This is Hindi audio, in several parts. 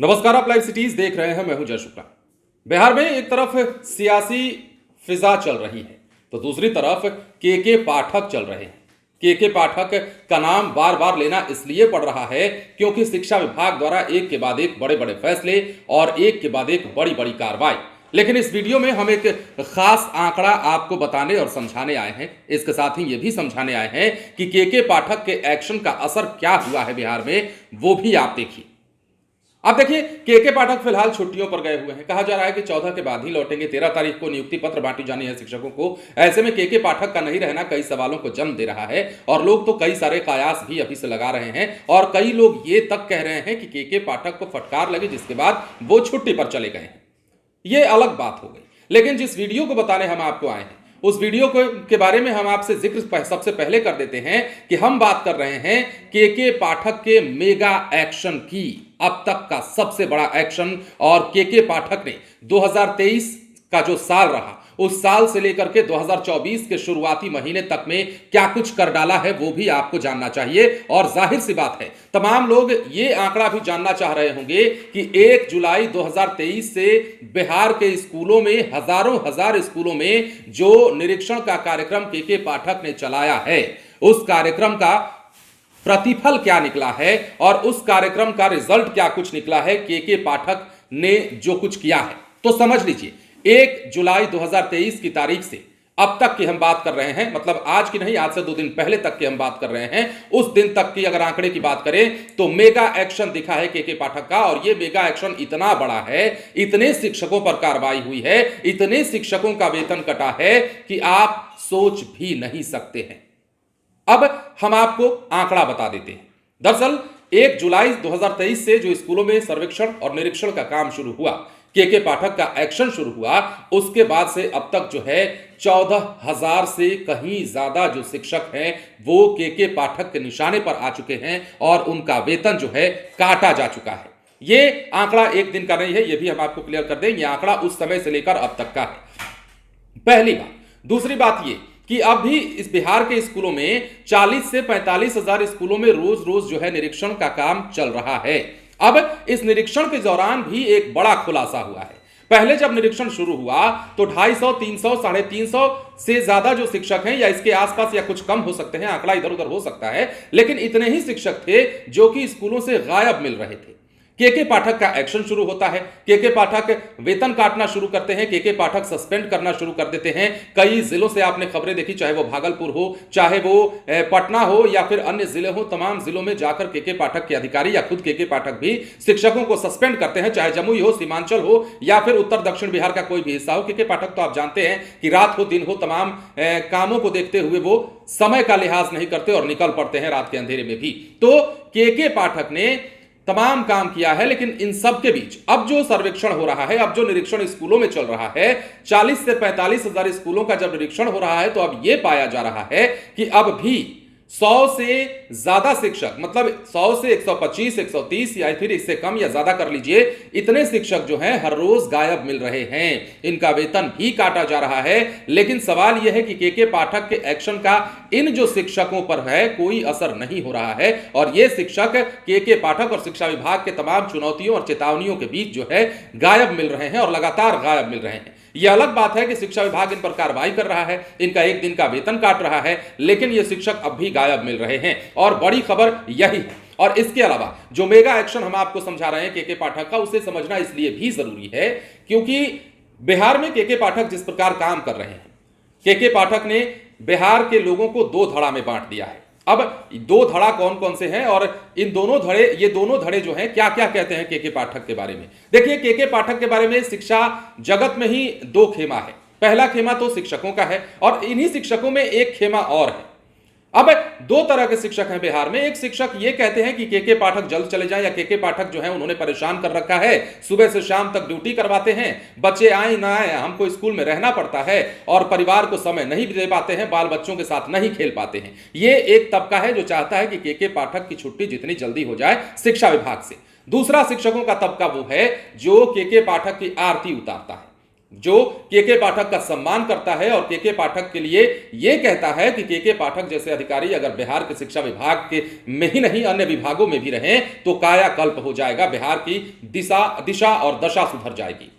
नमस्कार, आप लाइव सिटीज देख रहे हैं। मैं हूं जय शुक्ला। बिहार में एक तरफ सियासी फिजा चल रही है तो दूसरी तरफ के पाठक चल रहे हैं। के पाठक का नाम बार बार लेना इसलिए पड़ रहा है क्योंकि शिक्षा विभाग द्वारा एक के बाद एक बड़े बड़े फैसले और एक के बाद एक बड़ी बड़ी कार्रवाई। लेकिन इस वीडियो में हम एक खास आंकड़ा आपको बताने और समझाने आए हैं। इसके साथ ही ये भी समझाने आए हैं कि के पाठक के एक्शन का असर क्या हुआ है बिहार में, वो भी आप देखिए। अब देखिए, के पाठक फिलहाल छुट्टियों पर गए हुए हैं। कहा जा रहा है कि 14 के बाद ही लौटेंगे। 13 तारीख को नियुक्ति पत्र बांटी जानी है शिक्षकों को। ऐसे में के पाठक का नहीं रहना कई सवालों को जन्म दे रहा है और लोग तो कई सारे कयास भी अभी से लगा रहे हैं और कई लोग ये तक कह रहे हैं कि के पाठक को फटकार लगी जिसके बाद वो छुट्टी पर चले गए हैं। ये अलग बात हो गई। लेकिन जिस वीडियो को बताने हम आपको आए हैं उस वीडियो के बारे में हम आपसे जिक्र सबसे पहले कर देते हैं कि हम बात कर रहे हैं के पाठक के मेगा एक्शन की, अब तक का सबसे बड़ा एक्शन। और के पाठक ने 2023 का जो साल रहा उस साल से लेकर के 2024 के शुरुआती महीने तक में क्या कुछ कर डाला है वो भी आपको जानना चाहिए। और जाहिर सी बात है तमाम लोग ये आंकड़ा भी जानना चाह रहे होंगे कि 1 जुलाई 2023 से बिहार के स्कूलों में हजार स्कूलों में जो निरीक्षण का कार्यक्रम के पाठक ने चलाया है उस कार्यक्रम का प्रतिफल क्या निकला है और उस कार्यक्रम का रिजल्ट क्या कुछ निकला है के पाठक ने जो कुछ किया है। तो समझ लीजिए 1 जुलाई 2023 की तारीख से अब तक की हम बात कर रहे हैं, मतलब आज की नहीं, आज से 2 दिन पहले तक की हम बात कर रहे हैं। उस दिन तक की अगर आंकड़े की बात करें तो मेगा एक्शन दिखा है के पाठक का। और यह मेगा एक्शन इतना बड़ा है, इतने शिक्षकों पर कार्रवाई हुई है, इतने शिक्षकों का वेतन कटा है कि आप सोच भी नहीं सकते हैं। अब हम आपको आंकड़ा बता देते हैं। दरअसल 1 जुलाई 2023 से जो स्कूलों में सर्वेक्षण और निरीक्षण का काम शुरू हुआ, के पाठक का एक्शन शुरू हुआ, उसके बाद से अब तक जो है 14,000 से कहीं ज्यादा जो शिक्षक हैं वो के पाठक के निशाने पर आ चुके हैं और उनका वेतन जो है काटा जा चुका है। ये आंकड़ा एक दिन का नहीं है, ये भी हम आपको क्लियर कर दें। ये आंकड़ा उस समय से लेकर अब तक का है, पहली बात। दूसरी बात ये कि अब भी इस बिहार के स्कूलों में 40 से 45 हजार स्कूलों में रोज रोज जो है निरीक्षण का काम चल रहा है। अब इस निरीक्षण के दौरान भी एक बड़ा खुलासा हुआ है। पहले जब निरीक्षण शुरू हुआ तो 250, 300, 350 से ज्यादा जो शिक्षक हैं या इसके आसपास या कुछ कम हो सकते हैं, आंकड़ा इधर उधर हो सकता है, लेकिन इतने ही शिक्षक थे जो कि स्कूलों से गायब मिल रहे थे। के पाठक का एक्शन शुरू होता है, के पाठक वेतन काटना शुरू करते हैं, के पाठक सस्पेंड करना शुरू कर देते हैं। कई जिलों से आपने खबरें देखी, चाहे वो भागलपुर हो, चाहे वो पटना हो या फिर अन्य जिले हो, तमाम जिलों में जाकर के पाठक के अधिकारी या खुद के पाठक भी शिक्षकों को सस्पेंड करते हैं, चाहे जमुई हो, सीमांचल हो या फिर उत्तर दक्षिण बिहार का कोई भी हिस्सा हो। के पाठक तो आप जानते हैं कि रात हो दिन हो तमाम कामों को देखते हुए वो समय का लिहाज नहीं करते और निकल पड़ते हैं रात के अंधेरे में भी। तो के पाठक ने तमाम काम किया है। लेकिन इन सब के बीच अब जो सर्वेक्षण हो रहा है, अब जो निरीक्षण स्कूलों में चल रहा है, 40 से 45 हजार स्कूलों का जब निरीक्षण हो रहा है तो अब यह पाया जा रहा है कि अब भी 100 से ज्यादा शिक्षक, मतलब 100 से 125, 130 या फिर इससे कम या ज्यादा कर लीजिए, इतने शिक्षक जो हैं हर रोज गायब मिल रहे हैं। इनका वेतन भी काटा जा रहा है। लेकिन सवाल यह है कि के पाठक के एक्शन का इन जो शिक्षकों पर है कोई असर नहीं हो रहा है। और ये शिक्षक के पाठक और शिक्षा विभाग के तमाम चुनौतियों और चेतावनियों के बीच जो है गायब मिल रहे हैं और लगातार गायब मिल रहे हैं। यह अलग बात है कि शिक्षा विभाग इन पर कार्रवाई कर रहा है, इनका एक दिन का वेतन काट रहा है, लेकिन ये शिक्षक अब भी गायब मिल रहे हैं और बड़ी खबर यही है। और इसके अलावा जो मेगा एक्शन हम आपको समझा रहे हैं के पाठक का, उसे समझना इसलिए भी जरूरी है क्योंकि बिहार में के पाठक जिस प्रकार काम कर रहे हैं, के पाठक ने बिहार के लोगों को 2 धड़ा में बांट दिया है। अब 2 धड़ा कौन कौन से हैं और इन दोनों धड़े, ये दोनों धड़े जो हैं क्या क्या कहते हैं के पाठक के बारे में। देखिए, के पाठक के बारे में शिक्षा जगत में ही 2 खेमा है। पहला खेमा तो शिक्षकों का है और इन्हीं शिक्षकों में एक खेमा और है। अब 2 तरह के शिक्षक हैं बिहार में। एक शिक्षक ये कहते हैं कि के पाठक जल्द चले जाएं या के पाठक जो है उन्होंने परेशान कर रखा है, सुबह से शाम तक ड्यूटी करवाते हैं, बच्चे आए ना आए हमको स्कूल में रहना पड़ता है और परिवार को समय नहीं दे पाते हैं, बाल बच्चों के साथ नहीं खेल पाते हैं। ये एक तबका है जो चाहता है कि के पाठक की छुट्टी जितनी जल्दी हो जाए शिक्षा विभाग से। दूसरा शिक्षकों का तबका वो है जो के पाठक की आरती उतारता है। जो के पाठक का सम्मान करता है और के पाठक के लिए यह कहता है कि के पाठक जैसे अधिकारी अगर बिहार के शिक्षा विभाग के में ही नहीं अन्य विभागों में भी रहें तो कायाकल्प हो जाएगा, बिहार की दिशा और दशा सुधर जाएगी।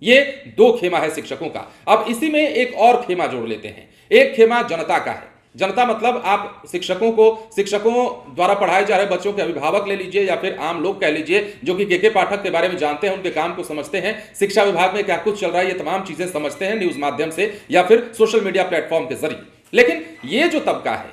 ये दो खेमा है शिक्षकों का। अब इसी में एक और खेमा जोड़ लेते हैं। एक खेमा जनता का है। जनता मतलब आप शिक्षकों द्वारा पढ़ाए जा रहे बच्चों के अभिभावक ले लीजिए या फिर आम लोग कह लीजिए, जो कि के पाठक के बारे में जानते हैं, उनके काम को समझते हैं, शिक्षा विभाग में क्या कुछ चल रहा है ये तमाम चीजें समझते हैं न्यूज माध्यम से या फिर सोशल मीडिया प्लेटफॉर्म के जरिए। लेकिन ये जो तबका है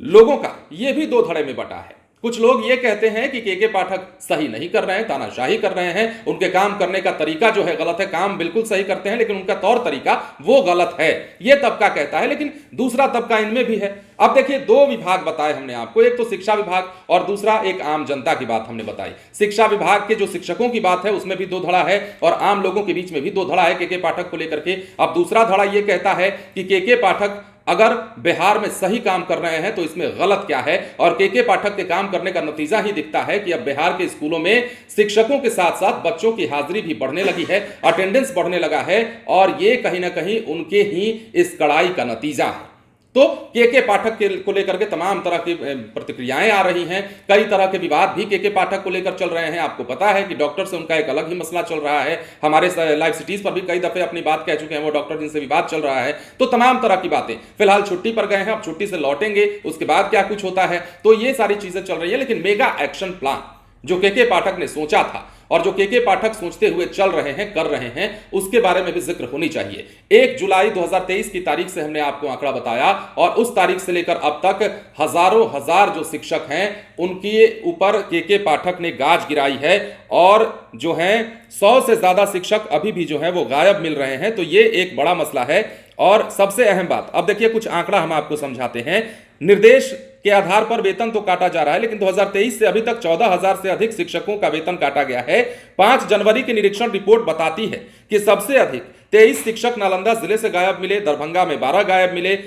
लोगों का, ये भी दो धड़े में बटा है। कुछ लोग ये कहते हैं कि के पाठक सही नहीं कर रहे हैं, तानाशाही कर रहे हैं, उनके काम करने का तरीका जो है गलत है। काम बिल्कुल सही करते हैं लेकिन उनका तौर तरीका वो गलत है, ये तबका कहता है। लेकिन दूसरा तबका इनमें भी है। अब देखिए, दो विभाग बताए हमने आपको, एक तो शिक्षा विभाग और दूसरा एक आम जनता की बात हमने बताई। शिक्षा विभाग के जो शिक्षकों की बात है उसमें भी दो धड़ा है और आम लोगों के बीच में भी दो धड़ा है के पाठक को लेकर के। अब दूसरा धड़ा यह कहता है कि के पाठक अगर बिहार में सही काम कर रहे हैं तो इसमें गलत क्या है, और के पाठक के काम करने का नतीजा ही दिखता है कि अब बिहार के स्कूलों में शिक्षकों के साथ साथ बच्चों की हाजिरी भी बढ़ने लगी है, अटेंडेंस बढ़ने लगा है और ये कहीं ना कहीं उनके ही इस कड़ाई का नतीजा है। तो के पाठक को लेकर के तमाम तरह की प्रतिक्रियाएं आ रही हैं। कई तरह के विवाद भी के पाठक को लेकर चल रहे हैं। आपको पता है कि डॉक्टर से उनका एक अलग ही मसला चल रहा है। हमारे लाइव सिटीज पर भी कई दफे अपनी बात कह चुके हैं वो डॉक्टर, जिनसे विवाद चल रहा है। तो तमाम तरह की बातें, फिलहाल छुट्टी पर गए हैं, अब छुट्टी से लौटेंगे, उसके बाद क्या कुछ होता है, तो ये सारी चीजें चल रही है। लेकिन मेगा एक्शन प्लान जो के पाठक ने सोचा था और जो के पाठक सोचते हुए चल रहे हैं, कर रहे हैं, उसके बारे में भी जिक्र होनी चाहिए। 1 जुलाई 2023 की तारीख से हमने आपको आंकड़ा बताया और उस तारीख से लेकर अब तक हजारों हजार जो शिक्षक हैं उनके ऊपर के पाठक ने गाज गिराई है और जो है 100 से ज्यादा शिक्षक अभी भी जो है वो गायब मिल रहे हैं। तो ये एक बड़ा मसला है। और सबसे अहम बात, अब देखिए कुछ आंकड़ा हम आपको समझाते हैं। निर्देश के आधार पर वेतन तो काटा जा रहा है लेकिन 2023 से अभी तक 14,000 से अधिक शिक्षकों का वेतन काटा गया है। 5 जनवरी की निरीक्षण रिपोर्ट बताती है कि सबसे अधिक 23 शिक्षक नालंदा जिले से गायब मिले, दरभंगा में 12 गायब मिले।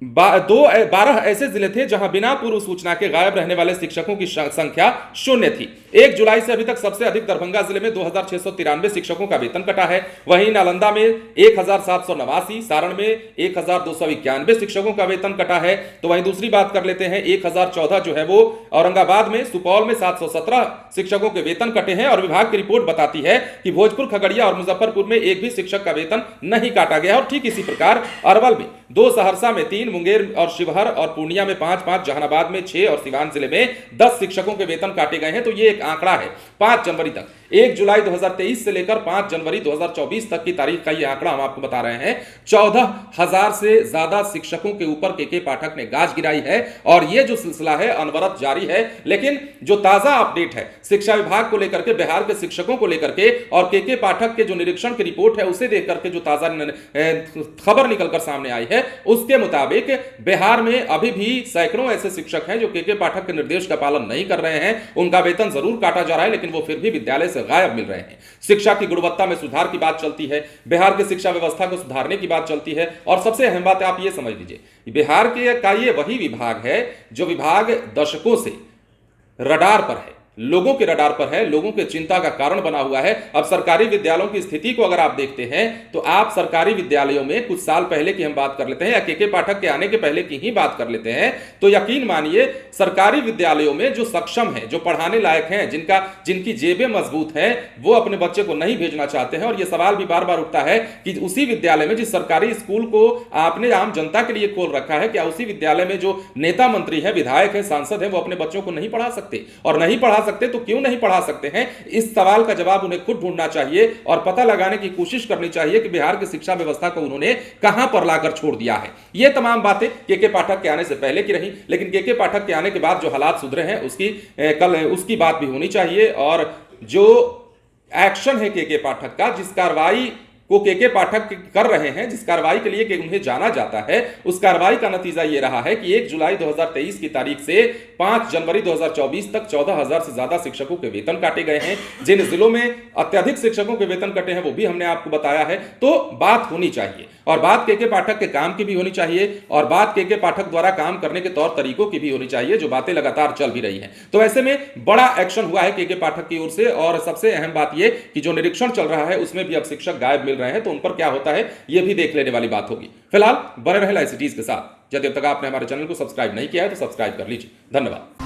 12 ऐसे जिले थे जहां बिना पूर्व सूचना के गायब रहने वाले शिक्षकों की संख्या 0 थी। 1 जुलाई से अभी तक सबसे अधिक दरभंगा जिले में 2693 शिक्षकों का वेतन कटा है। वहीं नालंदा में 1789, सारण में 1291 शिक्षकों का वेतन कटा है। तो वहीं दूसरी बात कर लेते हैं, 1014 जो है वो औरंगाबाद में, सुपौल में 717 शिक्षकों के वेतन कटे हैं। और विभाग की रिपोर्ट बताती है कि भोजपुर, खगड़िया और मुजफ्फरपुर में एक भी शिक्षक का वेतन नहीं काटा गया। और ठीक इसी प्रकार अरवल में 2, सहरसा में 3, मुंगेर और शिवहर और पूर्णिया में 5, जहानाबाद में 6 और सिवान जिले में 10 शिक्षकों के वेतन काटे गए हैं। तो ये एक आंकड़ा है 5 जनवरी तक। 1 जुलाई 2023 से लेकर 5 जनवरी 2024 तक की तारीख का ये आंकड़ा हम आपको बता रहे हैं। 14,000 से ज्यादा शिक्षकों के ऊपर के पाठक ने गाज गिराई है और ये जो सिलसिला है अनवरत जारी है। लेकिन जो ताजा अपडेट है शिक्षा विभाग को लेकर के, बिहार के शिक्षकों को लेकर के और के पाठक के जो निरीक्षण की रिपोर्ट है उसे देख करके जो ताजा खबर निकलकर सामने आई है, उसके मुताबिक बिहार में अभी भी सैकड़ों ऐसे शिक्षक हैं जो के पाठक के निर्देश का पालन नहीं कर रहे हैं। उनका वेतन जरूर काटा जा रहा है लेकिन वो फिर भी विद्यालय से गायब मिल रहे हैं। शिक्षा की गुणवत्ता में सुधार की बात चलती है, बिहार की शिक्षा व्यवस्था को सुधारने की बात चलती है। और सबसे अहम बात आप ये समझ लीजिए, बिहार के का ये वही विभाग है जो विभाग दशकों से रडार पर है, लोगों के रडार पर है, लोगों के चिंता का कारण बना हुआ है। अब सरकारी विद्यालयों की स्थिति को अगर आप देखते हैं तो आप सरकारी विद्यालयों में कुछ साल पहले की हम बात कर लेते हैं या के पाठक के आने के पहले की ही बात कर लेते हैं, तो यकीन मानिए सरकारी विद्यालयों में जो सक्षम है, जो पढ़ाने लायक हैं, जिनकी जेबें मजबूत हैं, वो अपने बच्चे को नहीं भेजना चाहते हैं। और यह सवाल भी बार बार उठता है कि उसी विद्यालय में, जिस सरकारी स्कूल को आपने आम जनता के लिए खोल रखा है, क्या उसी विद्यालय में जो नेता मंत्री है, विधायक है, सांसद है, वो अपने बच्चों को नहीं पढ़ा सकते? और नहीं पढ़ा सकते तो क्यों नहीं पढ़ा सकते हैं? इस सवाल का जवाब उन्हें खुद ढूंढना चाहिए और पता लगाने की कोशिश करनी चाहिए कि बिहार की शिक्षा व्यवस्था को उन्होंने कहां पर लाकर छोड़ दिया है। ये तमाम बातें के पाठक के आने से पहले की रही, लेकिन के पाठक के आने के बाद जो हालात सुधरे हैं उसकी बात भी होनी चाहिए। और जो एक्शन है के पाठक का, जिस कार्रवाई को के पाठक कर रहे हैं, जिस कार्रवाई के लिए उन्हें जाना जाता है, उस कार्रवाई का नतीजा यह रहा है कि 1 जुलाई 2023 की तारीख से 5 जनवरी 2024 तक 14,000 से ज्यादा शिक्षकों के वेतन काटे गए हैं। जिन जिलों में अत्यधिक शिक्षकों के वेतन कटे हैं वो भी हमने आपको बताया है। तो बात होनी चाहिए और बात के पाठक के काम की भी होनी चाहिए और बात के पाठक द्वारा काम करने के तौर तरीकों की भी होनी चाहिए, जो बातें लगातार चल भी रही हैं। तो ऐसे में बड़ा एक्शन हुआ है के पाठक की ओर से। और सबसे अहम बात यह कि जो निरीक्षण चल रहा है उसमें भी अब शिक्षक गायब मिल रहे हैं तो उन पर क्या होता है ये भी देख लेने वाली बात होगी। फिलहाल बने रहे लाइव सिटीज के साथ। यदि अब तक आपने हमारे चैनल को सब्सक्राइब नहीं किया है तो सब्सक्राइब कर लीजिए। धन्यवाद।